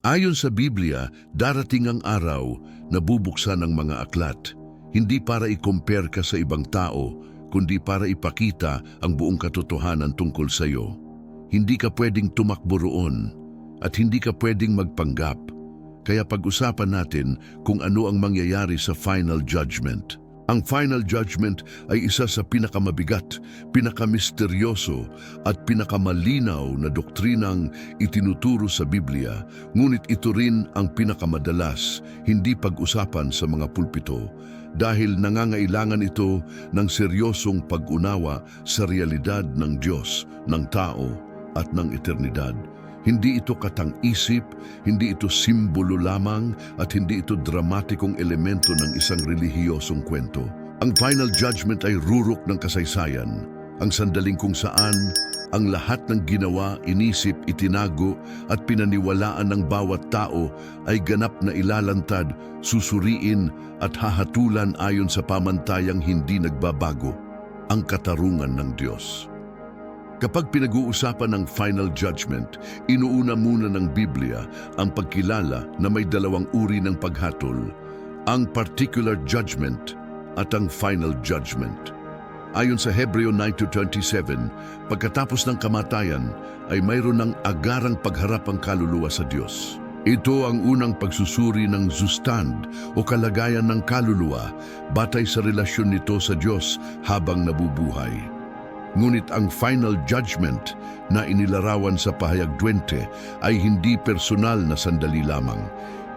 Ayon sa Biblia, darating ang araw na bubuksan ang mga aklat, hindi para i-compare ka sa ibang tao, kundi para ipakita ang buong katotohanan tungkol sa iyo. Hindi ka pwedeng tumakbo roon at hindi ka pwedeng magpanggap. Kaya pag-usapan natin kung ano ang mangyayari sa final judgment. Ang final judgment ay isa sa pinakamabigat, pinakamisteryoso at pinakamalinaw na doktrinang itinuturo sa Biblia, ngunit ito rin ang pinakamadalas hindi pag-usapan sa mga pulpito dahil nangangailangan ito ng seryosong pag-unawa sa realidad ng Diyos, ng tao at ng eternidad. Hindi ito katang-isip, hindi ito simbolo lamang at hindi ito dramatikong elemento ng isang relihiyosong kwento. Ang final judgment ay rurok ng kasaysayan, ang sandaling kung saan ang lahat ng ginawa, inisip, itinago at pinaniwalaan ng bawat tao ay ganap na ilalantad, susuriin at hahatulan ayon sa pamantayang hindi nagbabago, ang katarungan ng Diyos. Kapag pinag-uusapan ng final judgment, inuuna muna ng Biblia ang pagkilala na may dalawang uri ng paghatol, ang particular judgment at ang final judgment. Ayon sa Hebreo 9:27, pagkatapos ng kamatayan ay mayroon ng agarang pagharap ang kaluluwa sa Diyos. Ito ang unang pagsusuri ng zustand o kalagayan ng kaluluwa batay sa relasyon nito sa Diyos habang nabubuhay. Ngunit ang final judgment na inilarawan sa pahayag 20 ay hindi personal na sandali lamang.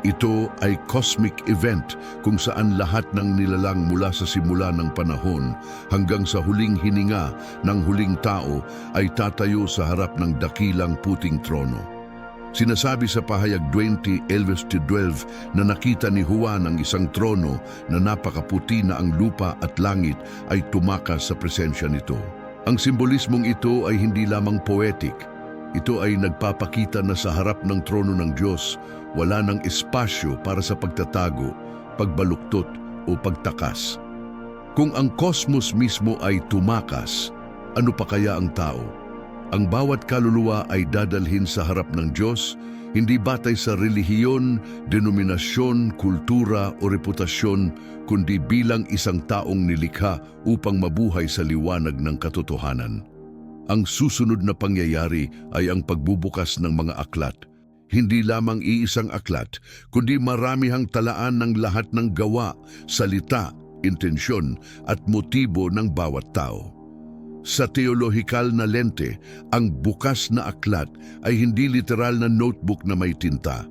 Ito ay cosmic event kung saan lahat ng nilalang mula sa simula ng panahon hanggang sa huling hininga ng huling tao ay tatayo sa harap ng dakilang puting trono. Sinasabi sa pahayag 20:11-12 na nakita ni Juan ang isang trono na napakaputi na ang lupa at langit ay tumakas sa presensya nito. Ang simbolismong ito ay hindi lamang poetic. Ito ay nagpapakita na sa harap ng trono ng Diyos, wala ng espasyo para sa pagtatago, pagbaluktot o pagtakas. Kung ang kosmos mismo ay tumakas, ano pa kaya ang tao? Ang bawat kaluluwa ay dadalhin sa harap ng Diyos, hindi batay sa relihiyon, denominasyon, kultura o reputasyon, kundi bilang isang taong nilikha upang mabuhay sa liwanag ng katotohanan. Ang susunod na pangyayari ay ang pagbubukas ng mga aklat. Hindi lamang iisang aklat, kundi maramihang talaan ng lahat ng gawa, salita, intensyon at motibo ng bawat tao. Sa teolohikal na lente, ang bukas na aklat ay hindi literal na notebook na may tinta.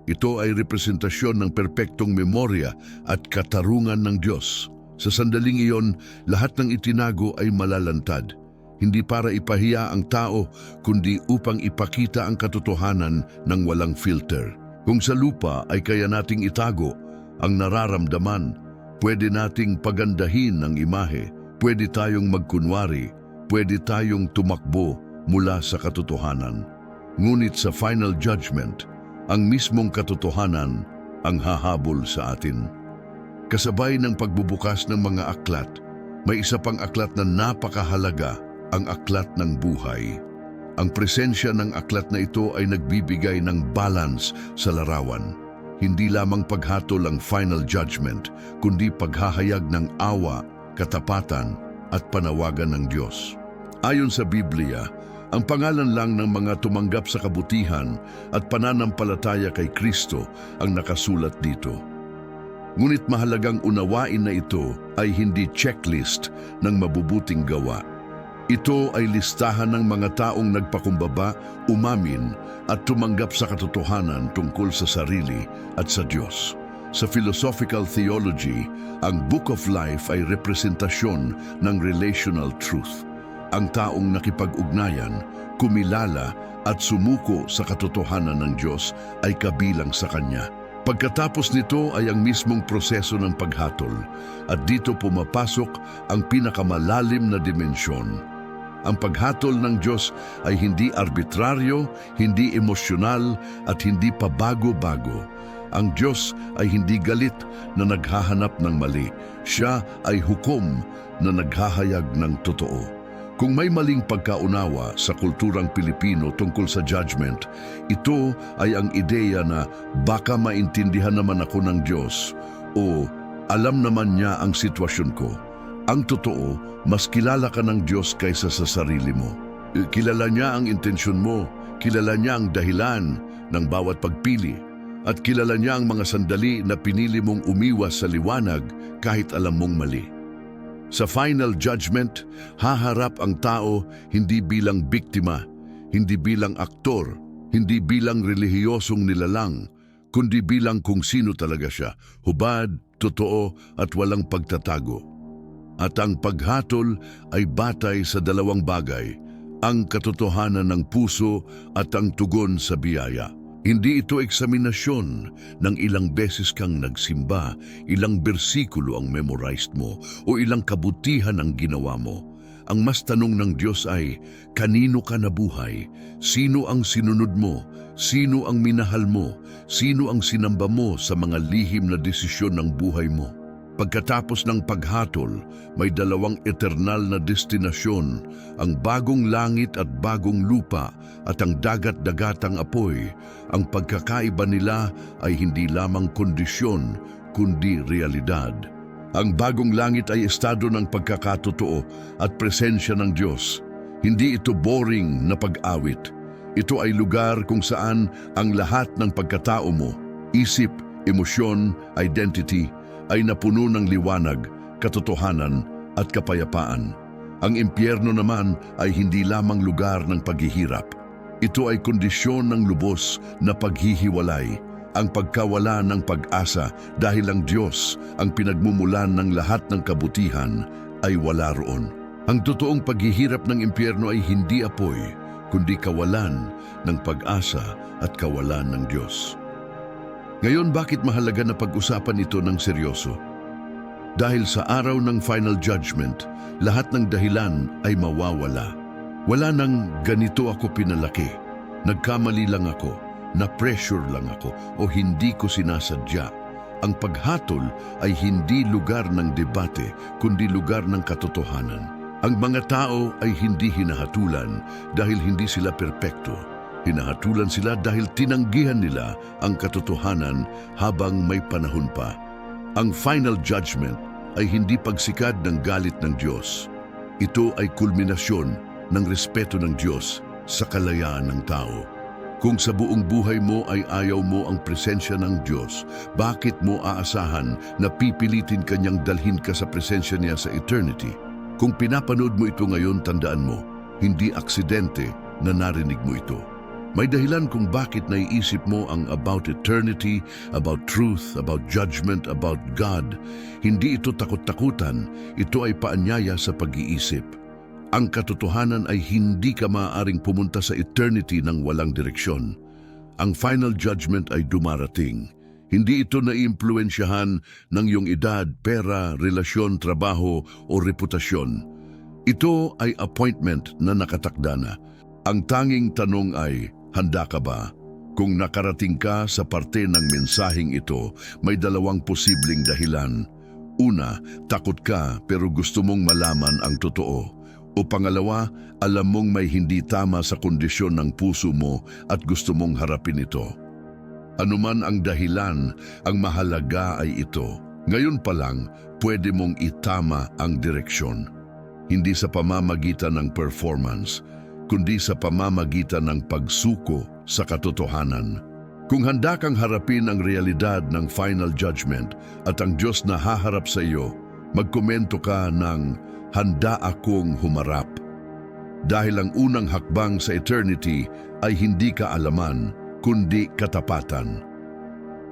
Ito ay representasyon ng perpektong memorya at katarungan ng Diyos. Sa sandaling iyon, lahat ng itinago ay malalantad. Hindi para ipahiya ang tao, kundi upang ipakita ang katotohanan ng walang filter. Kung sa lupa ay kaya nating itago ang nararamdaman, pwede nating pagandahin ang imahe, pwede tayong magkunwari, pwede tayong tumakbo mula sa katotohanan. Ngunit sa final judgment, ang mismong katotohanan ang hahabol sa atin. Kasabay ng pagbubukas ng mga aklat, may isa pang aklat na napakahalaga, ang aklat ng buhay. Ang presensya ng aklat na ito ay nagbibigay ng balance sa larawan. Hindi lamang paghatol ang final judgment, kundi paghahayag ng awa, katapatan at panawagan ng Diyos. Ayon sa Biblia, ang pangalan lang ng mga tumanggap sa kabutihan at pananampalataya kay Kristo ang nakasulat dito. Ngunit mahalagang unawain na ito ay hindi checklist ng mabubuting gawa. Ito ay listahan ng mga taong nagpakumbaba, umamin at tumanggap sa katotohanan tungkol sa sarili at sa Diyos. Sa philosophical theology, ang Book of Life ay representasyon ng relational truth. Ang taong nakipag-ugnayan, kumilala at sumuko sa katotohanan ng Diyos ay kabilang sa Kanya. Pagkatapos nito ay ang mismong proseso ng paghatol at dito pumapasok ang pinakamalalim na dimensyon. Ang paghatol ng Diyos ay hindi arbitraryo, hindi emosyonal at hindi pabago-bago. Ang Diyos ay hindi galit na naghahanap ng mali. Siya ay hukom na naghahayag ng totoo. Kung may maling pagkaunawa sa kulturang Pilipino tungkol sa judgment, ito ay ang ideya na baka maintindihan naman ako ng Diyos o alam naman niya ang sitwasyon ko. Ang totoo, mas kilala ka ng Diyos kaysa sa sarili mo. Kilala niya ang intensyon mo, kilala niya ang dahilan ng bawat pagpili, at kilala niya ang mga sandali na pinili mong umiwas sa liwanag kahit alam mong mali. Sa final judgment, haharap ang tao hindi bilang biktima, hindi bilang aktor, hindi bilang relihiyosong nilalang, kundi bilang kung sino talaga siya, hubad, totoo at walang pagtatago. At ang paghatol ay batay sa dalawang bagay, ang katotohanan ng puso at ang tugon sa biyaya. Hindi ito eksaminasyon ng ilang beses kang nagsimba, ilang bersikulo ang memorized mo, o ilang kabutihan ang ginawa mo. Ang mas tanong ng Diyos ay, kanino ka nabuhay? Sino ang sinunod mo? Sino ang minahal mo? Sino ang sinamba mo sa mga lihim na desisyon ng buhay mo? Pagkatapos ng paghatol, may dalawang eternal na destinasyon, ang bagong langit at bagong lupa at ang dagat-dagatang apoy. Ang pagkakaiba nila ay hindi lamang kondisyon, kundi realidad. Ang bagong langit ay estado ng pagkakatotoo at presensya ng Diyos. Hindi ito boring na pag-awit. Ito ay lugar kung saan ang lahat ng pagkatao mo, isip, emosyon, identity, ay napuno ng liwanag, katotohanan at kapayapaan. Ang impyerno naman ay hindi lamang lugar ng paghihirap. Ito ay kondisyon ng lubos na paghihiwalay, ang pagkawala ng pag-asa dahil ang Diyos, ang pinagmumulan ng lahat ng kabutihan, ay wala roon. Ang totoong paghihirap ng impyerno ay hindi apoy, kundi kawalan ng pag-asa at kawalan ng Diyos. Ngayon, bakit mahalaga na pag-usapan ito ng seryoso? Dahil sa araw ng final judgment, lahat ng dahilan ay mawawala. Wala nang ganito ako pinalaki, nagkamali lang ako, na-pressure lang ako, o hindi ko sinasadya. Ang paghatol ay hindi lugar ng debate, kundi lugar ng katotohanan. Ang mga tao ay hindi hinahatulan dahil hindi sila perpekto. Hinahatulan sila dahil tinanggihan nila ang katotohanan habang may panahon pa. Ang final judgment ay hindi pagsikad ng galit ng Diyos. Ito ay kulminasyon ng respeto ng Diyos sa kalayaan ng tao. Kung sa buong buhay mo ay ayaw mo ang presensya ng Diyos, bakit mo aasahan na pipilitin kanyang dalhin ka sa presensya niya sa eternity? Kung pinapanood mo ito ngayon, tandaan mo, hindi aksidente na narinig mo ito. May dahilan kung bakit naiisip mo ang about eternity, about truth, about judgment, about God. Hindi ito takot-takutan, ito ay paanyaya sa pag-iisip. Ang katotohanan ay hindi ka maaaring pumunta sa eternity ng walang direksyon. Ang final judgment ay dumarating. Hindi ito naiimpluwensyahan ng iyong edad, pera, relasyon, trabaho o reputasyon. Ito ay appointment na nakatakda na. Ang tanging tanong ay, handa ka ba? Kung nakarating ka sa parte ng mensaheng ito, may dalawang posibleng dahilan. Una, takot ka pero gusto mong malaman ang totoo. O pangalawa, alam mong may hindi tama sa kondisyon ng puso mo at gusto mong harapin ito. Anuman ang dahilan, ang mahalaga ay ito. Ngayon pa lang, pwede mong itama ang direksyon. Hindi sa pamamagitan ng performance, kundi sa pamamagitan ng pagsuko sa katotohanan. Kung handa kang harapin ang realidad ng final judgment at ang Diyos na haharap sa iyo, magkomento ka ng handa akong humarap. Dahil ang unang hakbang sa eternity ay hindi kaalaman, kundi katapatan.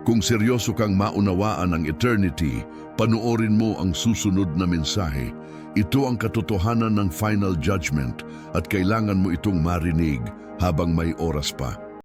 Kung seryoso kang maunawaan ang eternity, panoorin mo ang susunod na mensahe. Ito ang katotohanan ng final judgment at kailangan mo itong marinig habang may oras pa.